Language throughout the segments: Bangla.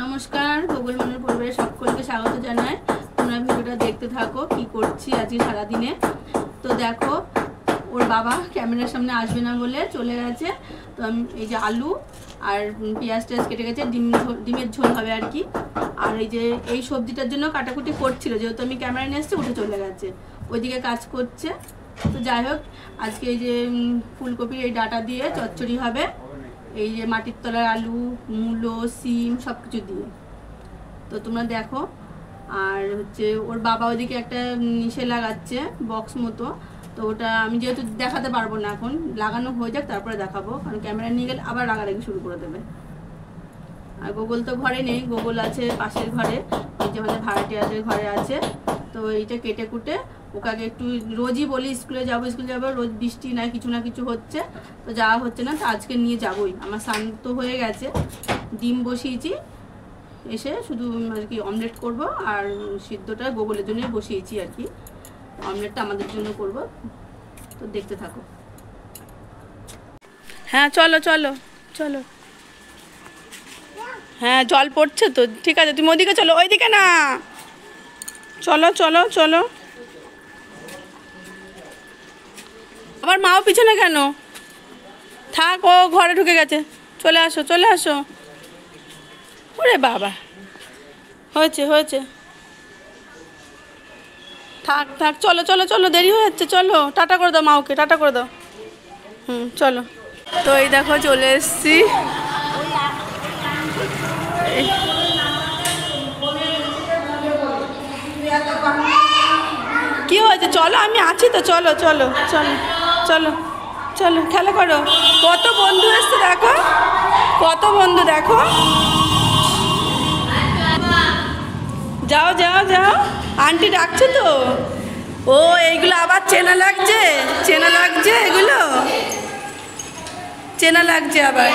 নমস্কার, গুগল মনের পরিবারের সকলকে স্বাগত জানাই। তোমরা ভিডিওটা দেখতে থাকো কি করছি আজকে সারাদিনে। তো দেখো, ওর বাবা ক্যামেরার সামনে আসবে না বলে চলে গেছে। তো আমি এই যে আলু আর পেঁয়াজ টেয়াজ কেটে গেছে, ডিমের ঝোল হবে আর কি। আর এই যে এই সবজিটার জন্য কাটাকুটি করছিল, যেহেতু আমি ক্যামেরা নিয়ে এসেছি উঠে চলে গেছে, ওইদিকে কাজ করছে। তো যাই হোক, আজকে এই যে ফুলকপির এই ডাটা দিয়ে চচ্চড়ি হবে, এই যে মাটির তলার আলু, মূলো, সিম সব কিছু দিয়ে। তো তোমরা দেখো। আর হচ্ছে ওর বাবা ওইদিকে একটা নিশে লাগাচ্ছে বক্স মতো, তো ওটা আমি যেহেতু দেখাতে পারবো না, এখন লাগানো হয়ে যাক তারপরে দেখাবো, কারণ ক্যামেরা নিয়ে গেলে আবার রাগারাগি শুরু করে দেবে। আর গোগল তো ঘরে নেই, গোগল আছে পাশের ঘরে, এই যে আমাদের ভাড়াটিয়াদের ঘরে আছে। তো এইটা কেটে কুটে ওকে একটু, রোজই বলি স্কুলে যাবো, রোজ বৃষ্টি না কিছু হচ্ছে, তো যাওয়া হচ্ছে না। তো আজকে নিয়ে যাবোই। আমার স্নান তো হয়ে গেছে, ডিম বসিয়েছি, এসে শুধু আর কি অমলেট করব, আর সিদ্ধটা গোগলের জন্যই বসিয়েছি আর কি, অমলেটটা আমাদের জন্য করব। তো দেখতে থাকো। হ্যাঁ চলো চলো চলো। হ্যাঁ জল পড়ছে তো, ঠিক আছে তুমি ওইদিকে চলো, ওইদিকে না, চলো চলো চলো। আবার মাও পিছনে কেন? থাক, ও ঘরে ঢুকে গেছে, চলে আসো চলে আসো। ওরে বাবা, হয়েছে হয়েছে, থাক থাক, চলো চলো চলো, দেরি হয়ে যাচ্ছে, চলো টাটা করে দাও মাওকে, টাটা করে দাও। চলো। তো এই দেখো চলে এসছি। কি হয়েছে? চলো আমি আছি তো, চলো চলো চলো চলো চলো, খেলা করো। কত বন্ধু এসছে দেখো, কত বন্ধু দেখো। যাও যাও যাও, আন্টি ডাকছে তো। ও এইগুলো আবার চেনা লাগছে, চেনা লাগছে, এগুলো চেনা লাগছে আবার।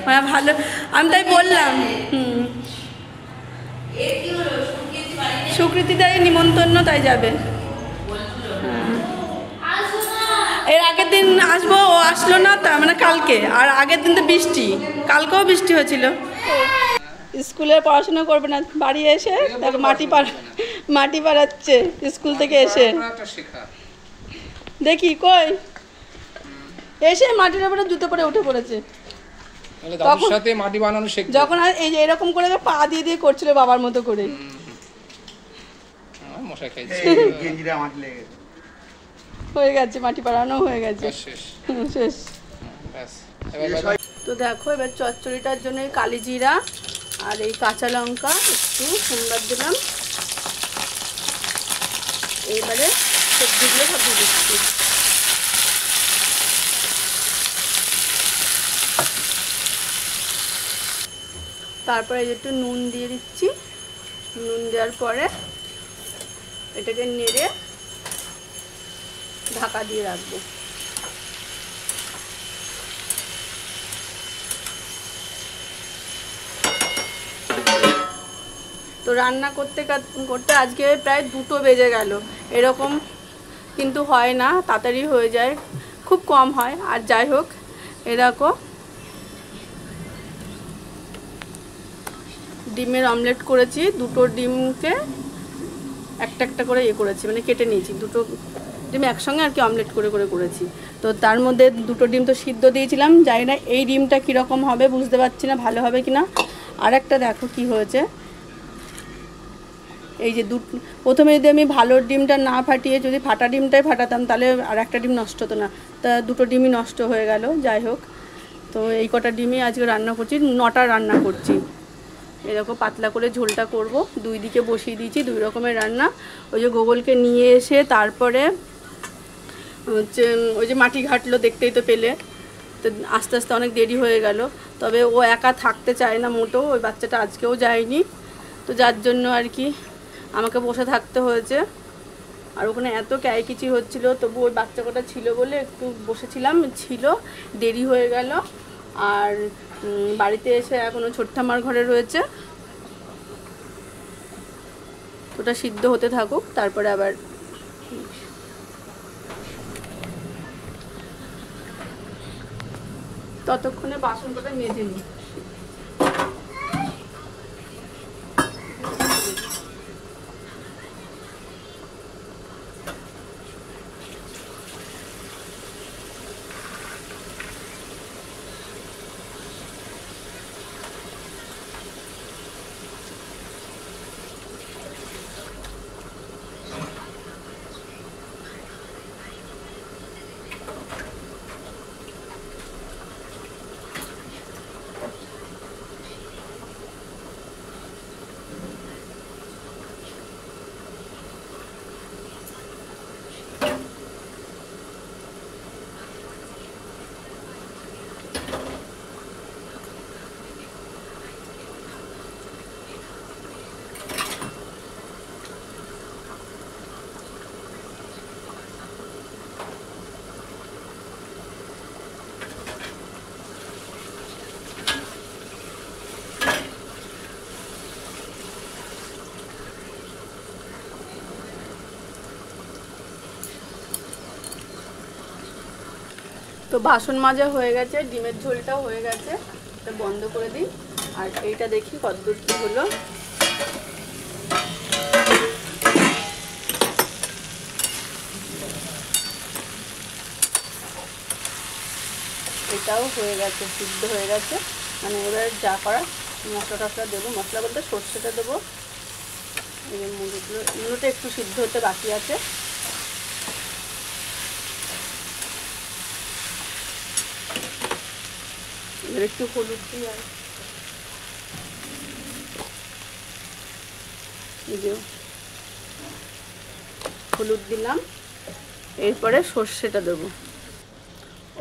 হ্যাঁ ভালো, আমি তাই বললাম। স্বীকৃতি দেয় নিমন্ত্রণ, তাই যাবে। এর আগের দিন আসবো, ও আসলো না, তার মানে কালকে। আর আগের দিন তো বৃষ্টি, কালকেও বৃষ্টি হয়েছিল। স্কুলে পড়াশোনা করবে না, বাড়ি এসে দেখো মাটি পাড়াচ্ছে স্কুল থেকে এসে। দেখি কই, এসে মাটির উপরে জুতো পরে উঠে পড়েছে। যখন এই যে এরকম করে পা দিয়ে দিয়ে করছিল বাবার মতো করে, হয়ে গেছে মাটি পাড়ানো, হয়ে গেছে শেষ। তো দেখো, এবার চচ্চড়িটার জন্য কালি জিরা আর এই কাঁচা লঙ্কা একটু সোমবার দিলাম। এইবারে সবজিগুলো সব দিয়ে দিচ্ছি। তারপরে একটু নুন দিয়ে দিচ্ছি। নুন দেওয়ার পরে এটাকে নেড়ে ঢাকা দিয়ে রাখবো। তো রান্না করতে করতে আজকে প্রায় 2টো বেজে গেল। এরকম কিন্তু হয় না, তাড়াতাড়ি হয়ে যায়, খুব কম হয়। আর যাই হোক, এরকম ডিমের অমলেট করেছি। 2টো ডিমকে একটা একটা করে করেছি, মানে কেটে নিয়েছি। 2টো ডিম একসঙ্গে আর কি অমলেট করে করে করেছি। তো তার মধ্যে 2টো ডিম তো সিদ্ধ দিয়েছিলাম, জানি না এই ডিমটা কীরকম হবে, বুঝতে পারছি না ভালো হবে কি না। আর একটা দেখো কি হয়েছে, এই যে প্রথমে যদি আমি ভালো ডিমটা না ফাটিয়ে যদি ফাটা ডিমটাই ফাটাতাম, তাহলে আর একটা ডিম নষ্ট হতো না। তা 2টো ডিমই নষ্ট হয়ে গেল। যাই হোক, তো এই কটা ডিমই আজকে রান্না করছি, 9টা রান্না করছি। এরকম পাতলা করে ঝোলটা করব, 2 দিকে বসিয়ে দিয়েছি, 2 রকমের রান্না। ওই যে গোগলকে নিয়ে এসে তারপরে হচ্ছে ওই যে মাটি ঘাটলো, দেখতেই তো পেলে। তো আস্তে আস্তে অনেক দেরি হয়ে গেল। তবে ও একা থাকতে চায় না মোটেও, ওই বাচ্চাটা আজকেও যায়নি। তো যার জন্য আর কি আমাকে বসে থাকতে হয়েছে। আর ওখানে এত ক্যাইকিচি হচ্ছিলো, তবু ওই বাচ্চা কটা ছিল বলে একটু বসেছিলাম, দেরি হয়ে গেল। আর বাড়িতে এসে এখনও ছোট্টামার ঘরে রয়েছে, ওটা সিদ্ধ হতে থাকুক, তারপরে আবার ততক্ষণে বাসন কটা মেজে নিই। তো বাসন মাজা হয়ে গেছে, ডিমের ঝোলটাও হয়ে গেছে, এটা বন্ধ করে দিই। আর এইটা দেখি কতদূর কি হলো। এটাও হয়ে গেছে, সিদ্ধ হয়ে গেছে। মানে এবার যা করা মশলা টশলা দেবো, মশলা বলতে সর্ষেটা দেবো। এই যে মুলোটা একটু সিদ্ধ হতে বাকি আছে। এবার একটু হলুদ দিই, আর এই যে হলুদ দিলাম, এরপরে সর্ষেটা দেবো।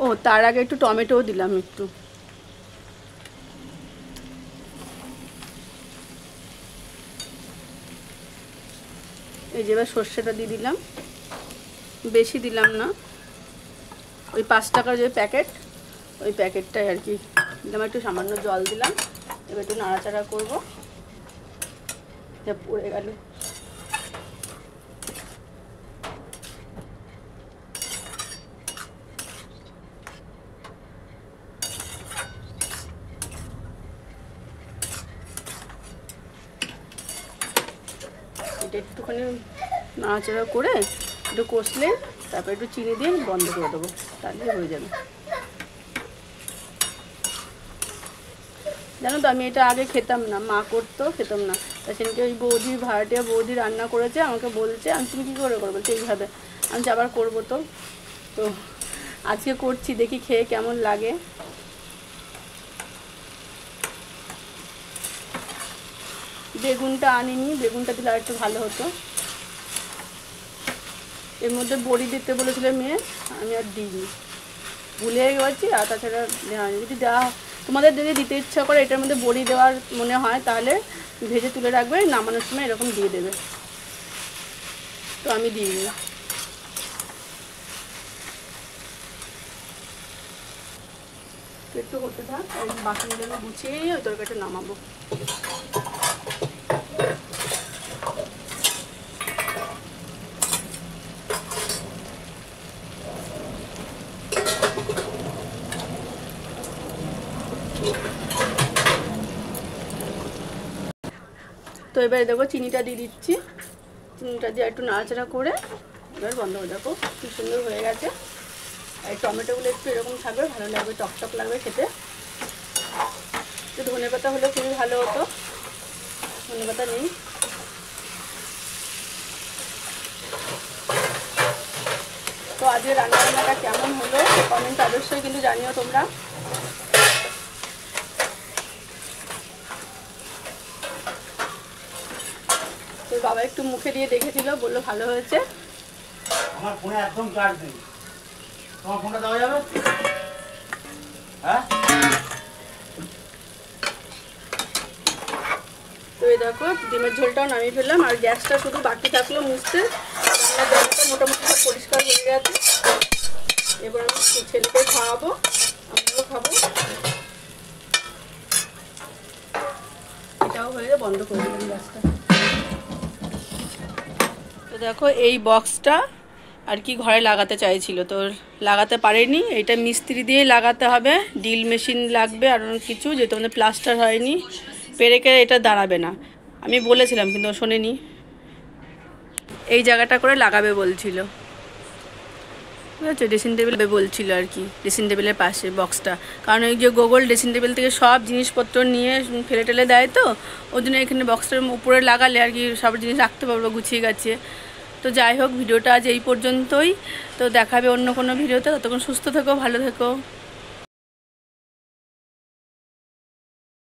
ও তার আগে একটু টমেটোও দিলাম একটু। এই যে এবার সর্ষেটা দিয়ে দিলাম, বেশি দিলাম না, ওই 5 টাকার যে প্যাকেট, ওই প্যাকেটটাই আর কি দিলাম। একটু সামান্য জল দিলাম, এবার একটু নাড়াচাড়া করবো। পড়ে গেল। এটা একটুখানি নাড়াচাড়া করে একটু কষলে তারপর একটু চিনি দিয়ে বন্ধ করে দেবো, তাহলে হয়ে যাবে। জানো তো আমি এটা আগে খেতাম না, মা করতো, খেতাম না। তা সেদিনকে ওই বৌদি, ভাড়াটিয়া বৌদি রান্না করেছে, আমাকে বলছে, আমি তুমি কী করে করবো, বলছে এইভাবে। আমি আবার করবো। তো তো আজকে করছি, দেখি খেয়ে কেমন লাগে। বেগুনটা আনিনি, বেগুনটা দিলে আর একটু ভালো হতো। এর মধ্যে বড়ি দিতে বলেছিল মেয়ে, আমি আর দিইনি, ভুলে গেছি। আর তাছাড়া যদি দেওয়া, তোমাদের যদি দিতে ইচ্ছা করে এটার মধ্যে বড়ি দেওয়ার মনে হয়, তাহলে ভেজে তুলে রাখবে, নামানোর সময় এরকম দিয়ে দেবে। তো আমি দিইনি। একটু হতে থাক, বাসনগুলো গুছিয়ে ওই তরকারিটা নামাবো। তো এবারে দেখো চিনিটা দিয়ে দিচ্ছি, চিনিটা দিয়ে একটু নাড়াচাড়া করে এবার বন্ধ করে দেখো কি সুন্দর হয়ে গেছে। আর টমেটোগুলো একটু এরকম থাকবে, ভালো লাগবে, টকটক লাগবে খেতে। একটু ধনে পাতা হলে খুবই ভালো হতো, ধনে পাতা নেই। তো আজকে রান্নাবান্নাটা কেমন হলো কমেন্ট অবশ্যই কিন্তু জানিও তোমরা। তো বাবা একটু মুখে দিয়ে দেখেছিল, বললো ভালো হয়েছে। আমার ফোনে একদম চার্জ নেই, তোমার ফোনটা দেওয়া যাবে? হ্যাঁ। তো এই দেখো ডিমের ঝোলটাও নামিয়ে ফেললাম, আর গ্যাসটা শুধু বাকি থাকলো মুছতে। রান্নার জলটা মোটামুটি সব পরিষ্কার হয়ে গেছে। এবার আমি ছেলেকে খাওয়াবো, আমরাও খাবো। এটাও হয়ে বন্ধ করে দিলাম গ্যাসটা। তো দেখো এই বক্সটা আর কি ঘরে লাগাতে চাইছিল, তো লাগাতে পারেনি। এটা মিস্ত্রি দিয়ে লাগাতে হবে, ড্রিল মেশিন লাগবে আর অনেক কিছু, যেহেতু আমাদের প্লাস্টার হয়নি, পেরেকে এটা দাঁড়াবে না। আমি বলেছিলাম কিন্তু শোনেনি। এই জায়গাটা করে লাগাবে বলছিল, বুঝেছো, ড্রেসিং টেবিল বলছিল আর কি, ড্রেসিং টেবিলের পাশে বক্সটা। কারণ ওই যে গোগল ড্রেসিং টেবিল থেকে সব জিনিসপত্র নিয়ে ফেলে টেলে দেয়, তো ওই জন্য এখানে বক্সটার উপরে লাগালে আর কি সব জিনিস রাখতে পারবো গুছিয়ে গাছিয়ে। তো যাই হোক, ভিডিওটা আজ এই পর্যন্তই। তো দেখাবে অন্য কোনো ভিডিওতে। ততক্ষণ সুস্থ থেকো, ভালো থেকো।